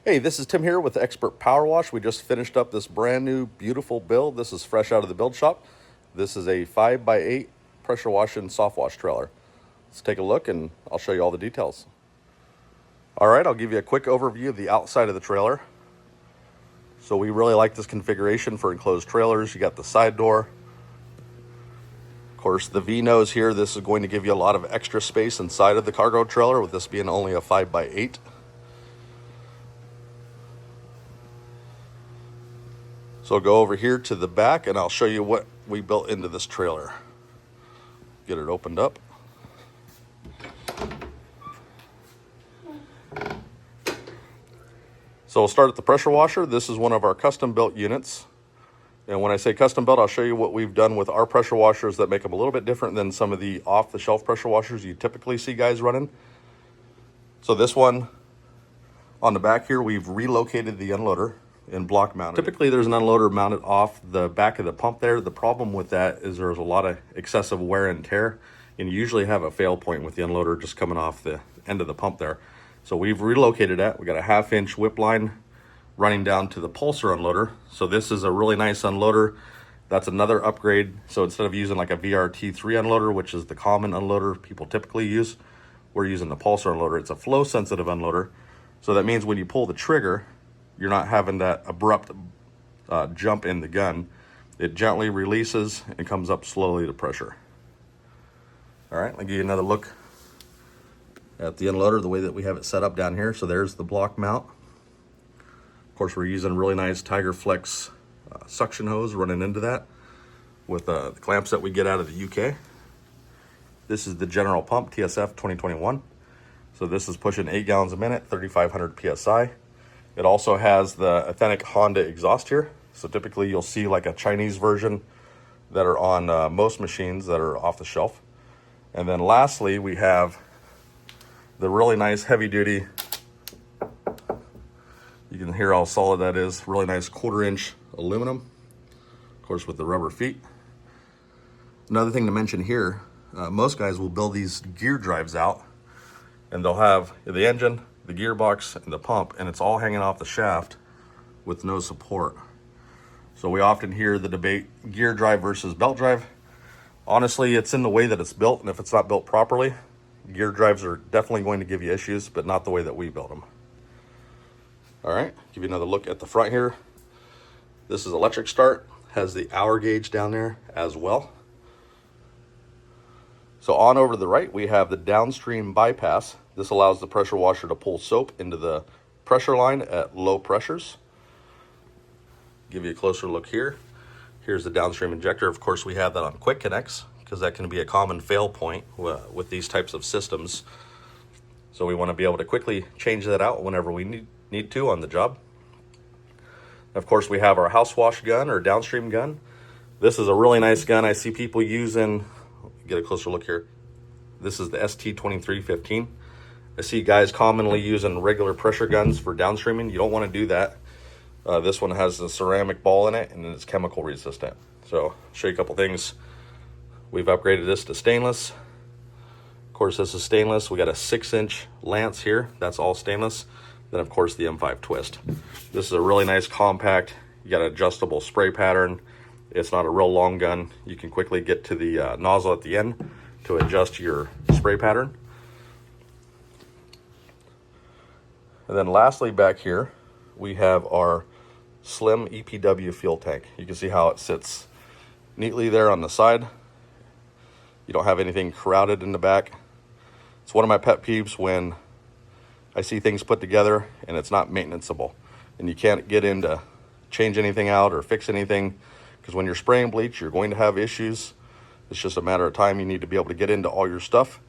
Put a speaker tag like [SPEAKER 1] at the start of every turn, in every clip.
[SPEAKER 1] Hey, this is Tim here with Expert Power Wash. We just finished up this brand new beautiful build. This is fresh out of the build shop. This is a 5x8 pressure wash and soft wash trailer. Let's take a look and I'll show you all the details. All right, I'll give you a quick overview of the outside of the trailer. So we really like this configuration for enclosed trailers. You got the side door. Of course, the V-nose here, this is going to give you a lot of extra space inside of the cargo trailer, with this being only a 5x8. So go over here to the back and I'll show you what we built into this trailer. Get it opened up. So we'll start at the pressure washer. This is one of our custom built units. And when I say custom built, I'll show you what we've done with our pressure washers that make them a little bit different than some of the off-the-shelf pressure washers you typically see guys running. So this one on the back here, we've relocated the unloader and block mounted. Typically there's an unloader mounted off the back of the pump there. The problem with that is there's a lot of excessive wear and tear, and you usually have a fail point with the unloader just coming off the end of the pump there. So we've relocated that. We got a 1/2-inch whip line running down to the pulsar unloader. So this is a really nice unloader. That's another upgrade. So instead of using like a VRT3 unloader, which is the common unloader people typically use, we're using the pulsar unloader. It's a flow sensitive unloader. So that means when you pull the trigger, you're not having that abrupt jump in the gun. It gently releases and comes up slowly to pressure. All right, I'll give you another look at the unloader, the way that we have it set up down here. So there's the block mount. Of course, we're using really nice Tiger Flex suction hose running into that with the clamps that we get out of the UK. This is the general pump, TSF 2021. So this is pushing 8 gallons a minute, 3,500 PSI. It also has the authentic Honda exhaust here. So typically you'll see like a Chinese version that are on most machines that are off the shelf. And then lastly, we have the really nice heavy duty, you can hear how solid that is, really nice 1/4-inch aluminum, of course with the rubber feet. Another thing to mention here, most guys will build these gear drives out and they'll have the engine, the gearbox, and the pump, and it's all hanging off the shaft with no support. So we often hear the debate, gear drive versus belt drive. Honestly, it's in the way that it's built, and if it's not built properly, gear drives are definitely going to give you issues, but not the way that we build them. All right, give you another look at the front here. This is electric start, has the hour gauge down there as well. So on over to the right, we have the downstream bypass. This allows the pressure washer to pull soap into the pressure line at low pressures. Give you a closer look here. Here's the downstream injector. Of course, we have that on quick connects because that can be a common fail point with these types of systems. So we want to be able to quickly change that out whenever we need to on the job. Of course, we have our house wash gun or downstream gun. This is a really nice gun. I see people using, get a closer look here. This is the ST2315. I see guys commonly using regular pressure guns for downstreaming. You don't want to do that. This one has a ceramic ball in it and it's chemical resistant. So I'll show you a couple things. We've upgraded this to stainless. Of course, this is stainless. We got a 6-inch lance here. That's all stainless. Then of course the M5 twist. This is a really nice compact. You got an adjustable spray pattern. It's not a real long gun. You can quickly get to the nozzle at the end to adjust your spray pattern. And then lastly back here, we have our slim EPW fuel tank. You can see how it sits neatly there on the side. You don't have anything crowded in the back. It's one of my pet peeves when I see things put together and it's not maintenanceable. And you can't get in to change anything out or fix anything, because when you're spraying bleach, you're going to have issues. It's just a matter of time. You need to be able to get into all your stuff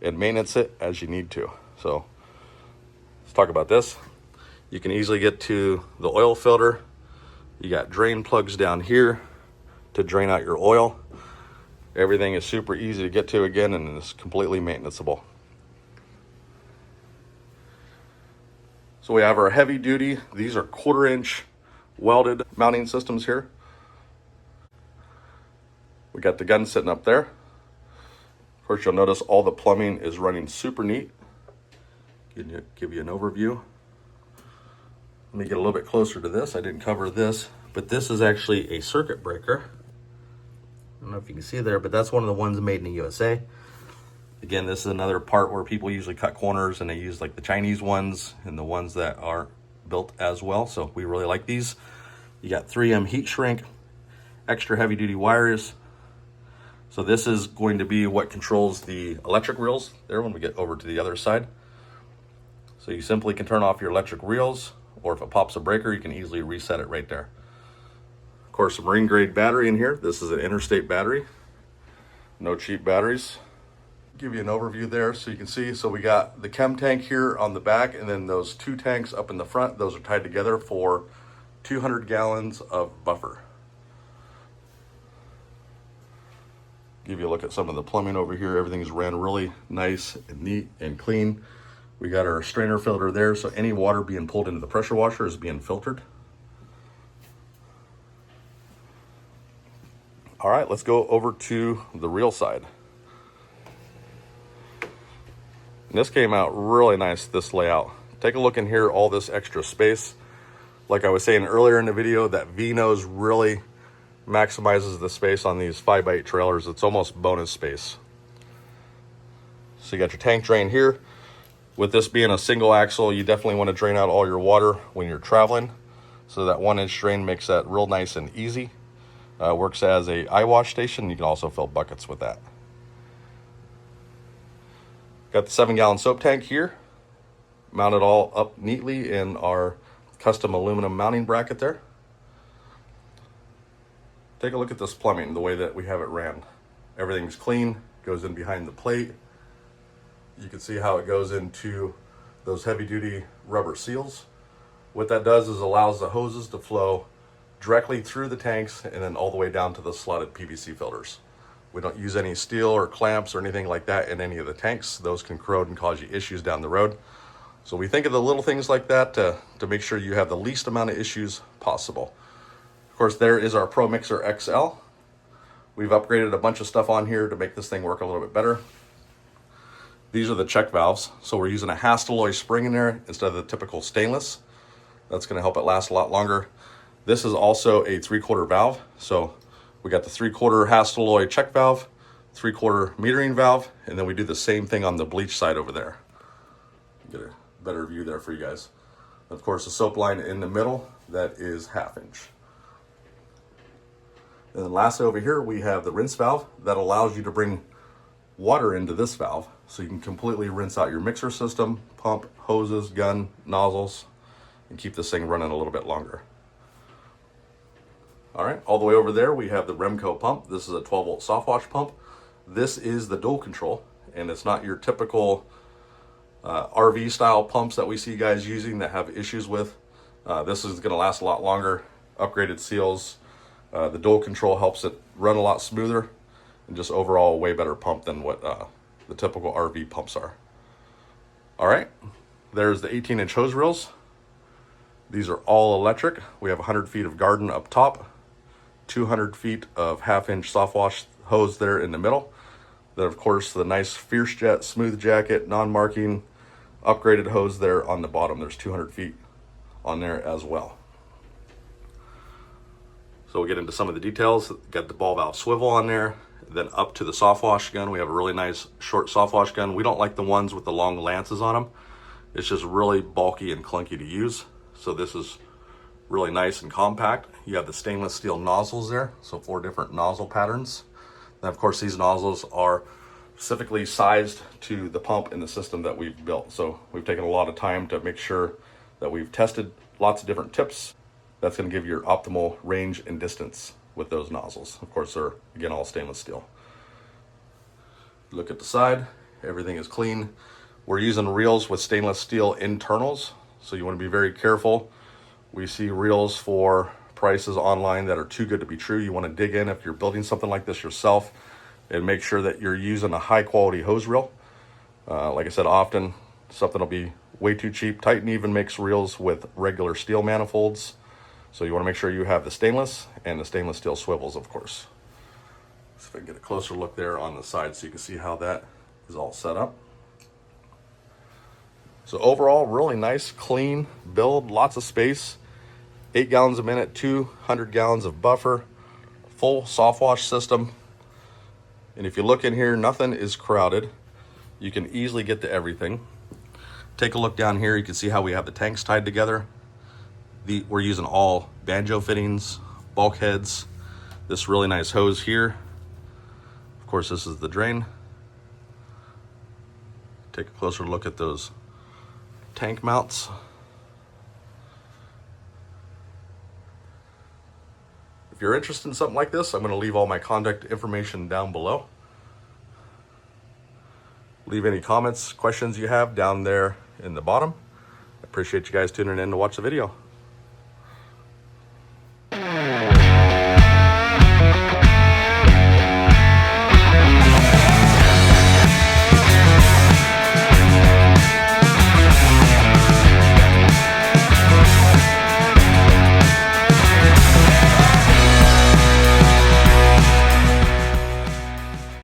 [SPEAKER 1] and maintenance it as you need to. So let's talk about this. You can easily get to the oil filter. You got drain plugs down here to drain out your oil. Everything is super easy to get to again, and it's completely maintenanceable. So we have our heavy duty. These are 1/4-inch welded mounting systems here. We got the gun sitting up there. Of course, you'll notice all the plumbing is running super neat. Give you an overview. Let me get a little bit closer to this. I didn't cover this, but this is actually a circuit breaker. I don't know if you can see there, but that's one of the ones made in the USA. Again, this is another part where people usually cut corners, and they use like the Chinese ones and the ones that are built as well. So we really like these. You got 3M heat shrink, extra heavy duty wires. So this is going to be what controls the electric reels there when we get over to the other side. So you simply can turn off your electric reels, or if it pops a breaker, you can easily reset it right there. Of course, a marine grade battery in here. This is an interstate battery. No cheap batteries. Give you an overview there so you can see. So we got the chem tank here on the back, and then those 2 tanks up in the front. Those are tied together for 200 gallons of buffer. Give you a look at some of the plumbing over here. Everything's ran really nice and neat and clean. We got our strainer filter there, so any water being pulled into the pressure washer is being filtered. All right, let's go over to the reel side. And this came out really nice, this layout. Take a look in here, all this extra space. Like I was saying earlier in the video, that V-nose really maximizes the space on these 5x8 trailers. It's almost bonus space. So you got your tank drain here. With this being a single axle, you definitely want to drain out all your water when you're traveling. So that 1-inch drain makes that real nice and easy. Works as a eye wash station. You can also fill buckets with that. Got the 7-gallon soap tank here. Mounted all up neatly in our custom aluminum mounting bracket there. Take a look at this plumbing, the way that we have it ran. Everything's clean, goes in behind the plate. You can see how it goes into those heavy duty rubber seals. What that does is allows the hoses to flow directly through the tanks and then all the way down to the slotted PVC filters. We don't use any steel or clamps or anything like that in any of the tanks. Those can corrode and cause you issues down the road. So we think of the little things like that to make sure you have the least amount of issues possible. Of course, there is our Pro Mixer XL. We've upgraded a bunch of stuff on here to make this thing work a little bit better. These are the check valves. So we're using a Hastelloy spring in there instead of the typical stainless. That's going to help it last a lot longer. This is also a 3/4 valve. So we got the 3/4 Hastelloy check valve, 3/4 metering valve, and then we do the same thing on the bleach side over there. Get a better view there for you guys. Of course, the soap line in the middle, that is 1/2 inch. And then lastly over here, we have the rinse valve that allows you to bring water into this valve so you can completely rinse out your mixer system, pump, hoses, gun, nozzles, and keep this thing running a little bit longer. All right, all the way over there, we have the Remco pump. This is a 12-volt soft wash pump. This is the dual control, and it's not your typical RV style pumps that we see guys using that have issues with. This is gonna last a lot longer, upgraded seals. The dual control helps it run a lot smoother, and just overall a way better pump than what the typical RV pumps are. All right, there's the 18-inch hose reels. These are all electric. We have 100 feet of garden up top, 200 feet of 1/2-inch soft wash hose there in the middle. Then of course the nice Fierce Jet smooth jacket, non-marking, upgraded hose there on the bottom. There's 200 feet on there as well. So we'll get into some of the details. Got the ball valve swivel on there. Then up to the soft wash gun, we have a really nice short soft wash gun. We don't like the ones with the long lances on them. It's just really bulky and clunky to use. So this is really nice and compact. You have the stainless steel nozzles there, so 4 different nozzle patterns. And of course, these nozzles are specifically sized to the pump and the system that we've built. So we've taken a lot of time to make sure that we've tested lots of different tips. That's going to give you your optimal range and distance with those nozzles. Of course, they're, again, all stainless steel. Look at the side, everything is clean. We're using reels with stainless steel internals, so you want to be very careful. We see reels for prices online that are too good to be true. You want to dig in if you're building something like this yourself and make sure that you're using a high quality hose reel. Like I said, often something will be way too cheap. Titan even makes reels with regular steel manifolds. So you want to make sure you have the stainless and the stainless steel swivels, of course. So if I can get a closer look there on the side so you can see how that is all set up. So overall, really nice, clean build, lots of space. 8 gallons a minute, 200 gallons of buffer, full soft wash system. And if you look in here, nothing is crowded. You can easily get to everything. Take a look down here. You can see how we have the tanks tied together. We're using all banjo fittings, bulkheads, this really nice hose here. Of course, this is the drain. Take a closer look at those tank mounts. If you're interested in something like this, I'm going to leave all my contact information down below. Leave any comments, questions you have down there in the bottom. I appreciate you guys tuning in to watch the video.